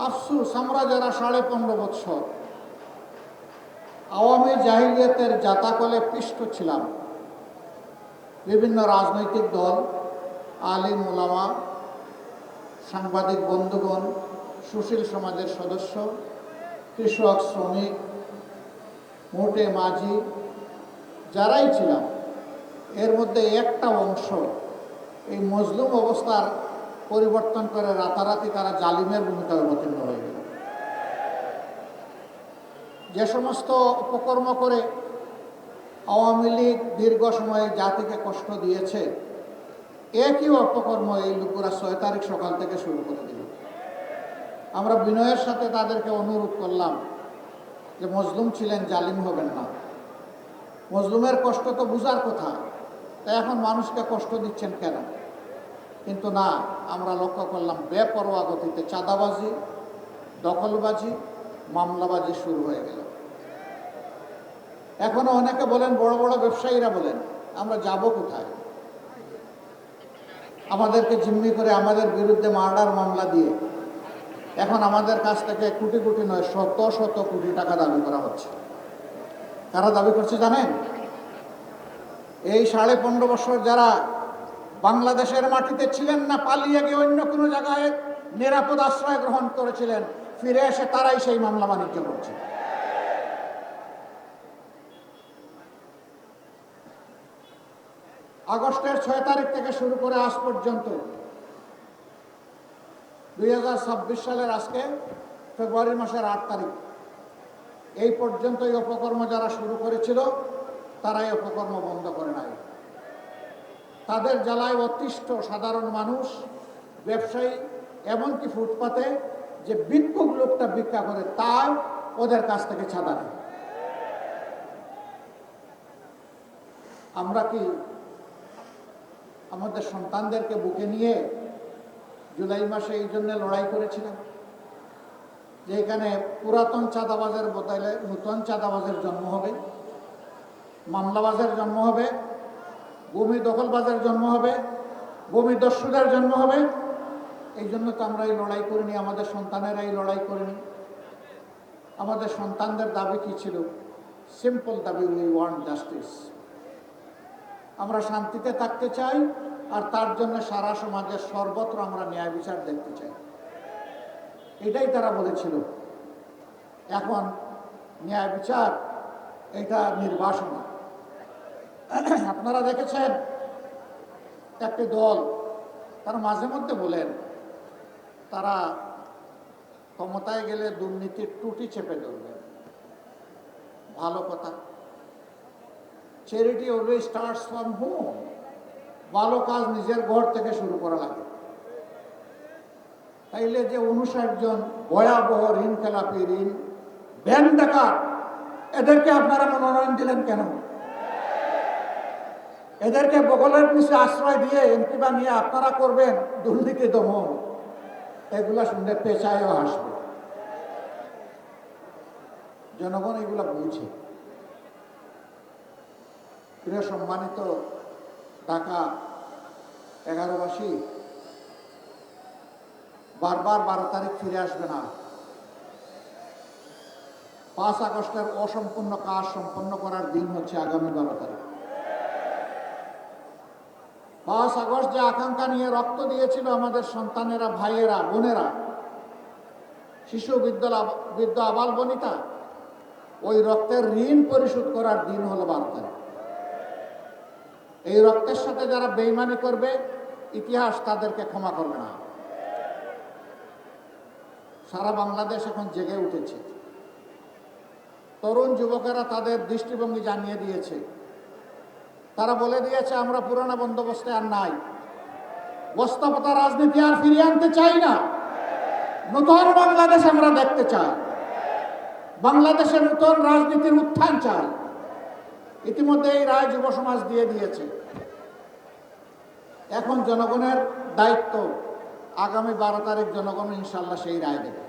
আফসুস, আমরা যারা 15.5 বৎসর আওয়ামী জাহিলিয়াতের জাতাকলে পিষ্ট ছিলাম, বিভিন্ন রাজনৈতিক দল, আলিম ওলামা, সাংবাদিক বন্ধুগণ, সুশীল সমাজের সদস্য, কৃষক, শ্রমিক, মোটে মাঝি, যারাই ছিলাম, এর মধ্যে একটা অংশ এই মজলুম অবস্থার পরিবর্তন করে রাতারাতি তারা জালিমের ভূমিকায় অবতীর্ণ হয়ে গেল। যে সমস্ত উপকর্ম করে আওয়ামী লীগ দীর্ঘ সময় জাতিকে কষ্ট দিয়েছে, একই অপকর্ম এই লোকেরা 6 তারিখ সকাল থেকে শুরু করে দিল। আমরা বিনয়ের সাথে তাদেরকে অনুরোধ করলাম যে মজলুম ছিলেন, জালিম হবেন না। মজলুমের কষ্ট তো বুঝার কথা, তাই এখন মানুষকে কষ্ট দিচ্ছেন কেন? কিন্তু না, আমরা লক্ষ্য করলাম বেপরোয়া গতিতে চাঁদাবাজি, দখলবাজি, মামলাবাজি শুরু হয়ে গেল। এখনো অনেকে বলেন, বড় বড় ব্যবসায়ীরা বলেন, আমরা যাব কোথায়? আমাদেরকে জিম্মি করে আমাদের বিরুদ্ধে মার্ডার মামলা দিয়ে এখন আমাদের কাছ থেকে কোটি কোটি নয়, শত শত কোটি টাকা দাবি করা হচ্ছে। কারা দাবি করছে জানেন? এই 15.5 বছর যারা বাংলাদেশের মাটিতে ছিলেন না, পালিয়ে গিয়ে অন্য কোনো জায়গায় নিরাপদ আশ্রয় গ্রহণ করেছিলেন, ফিরে এসে তারাই সেই মামলা বাণিজ্য করছে। আগস্টের 6 তারিখ থেকে শুরু করে আজ পর্যন্ত 2026 সালের আজকে ফেব্রুয়ারি মাসের 8 তারিখ এই পর্যন্ত এই অপকর্ম যারা শুরু করেছিল তারা এই অপকর্ম বন্ধ করে নাই। তাদের জ্বালায় অতিষ্ঠ সাধারণ মানুষ, ব্যবসায়ী, এমনকি ফুটপাতে যে ভিক্ষুক লোকটা ভিক্ষা করে তাই ওদের কাছ থেকে ছাড়া নেই। আমরা কি আমাদের সন্তানদেরকে বুকে নিয়ে জুলাই মাসে এই জন্য লড়াই করেছিলাম যে এখানে পুরাতন চাঁদাবাজের বদলে নতুন চাঁদাবাজের জন্ম হবে, মামলাবাজের জন্ম হবে, ভূমি দখলবাজের জন্ম হবে, ভূমি দস্যুদের জন্ম হবে? এই জন্য তো আমরা এই লড়াই করিনি, আমাদের সন্তানেরা এই লড়াই করেনি। আমাদের সন্তানদের দাবি কি ছিল? সিম্পল দাবি, উই ওয়ান্ট জাস্টিস। আমরা শান্তিতে থাকতে চাই, আর তার জন্য সারা সমাজের সর্বত্র আমরা ন্যায় বিচার দেখতে চাই। এটাই তারা বলেছিল। এখন ন্যায় বিচার এটা নির্বাসনা। আপনারা দেখেছেন একটি দল, তারা মাঝে মধ্যে বলেন তারা ক্ষমতায় গেলে দুর্নীতির টুটি চেপে ধরবে। ভালো কথা। Charity always starts from home. ভালো কাজ নিজের ঘর থেকে শুরু করা লাগে। তাইলে যে 59 জন ভয়াবহ ঋণ খেলাপি, ঋণ ব্যাংক ডাকাত, এদেরকে আপনারা মনোনয়ন দিলেন কেন? এদেরকে বগলের নিচে আশ্রয় দিয়ে এমপি বানিয়ে আপনারা করবেন দুর্নীতি দমন। এগুলা শুনলে পেঁচায়ও হাসবে। জনগণ এগুলা বুঝে। প্রিয় সম্মানিত ঢাকা 11বাসী, বারবার 12 তারিখ ফিরে আসবে না। 5 আগস্টের অসম্পূর্ণ কাজ সম্পন্ন করার দিন হচ্ছে আগামী 12 তারিখ। 5 আগস্ট যে আকাঙ্ক্ষা নিয়ে রক্ত দিয়েছিল আমাদের সন্তানেরা, ভাইয়েরা, বোনেরা, শিশু, বৃদ্ধ, আবাল বনিতা, ওই রক্তের ঋণ পরিশোধ করার দিন হলো 12 তারিখ। এই রক্তের সাথে যারা বেইমানি করবে, ইতিহাস তাদেরকে ক্ষমা করবে না। সারা বাংলাদেশ এখন জেগে উঠেছে। তরুণ যুবকেরা তাদের দৃষ্টিভঙ্গি জানিয়ে দিয়েছে। তারা বলে দিয়েছে আমরা পুরনো বন্দোবস্তে আর নাই, বস্তাপতা রাজনীতি আর ফিরিয়ে আনতে চাই না। নতুন বাংলাদেশ আমরা দেখতে চাই। বাংলাদেশের নতুন রাজনীতির উত্থান চাই। ইতিমধ্যে এই রায় যুব সমাজ দিয়ে দিয়েছে। এখন জনগণের দায়িত্ব, আগামী 12 তারিখ জনগণ ইনশাল্লাহ সেই রায় দেবে।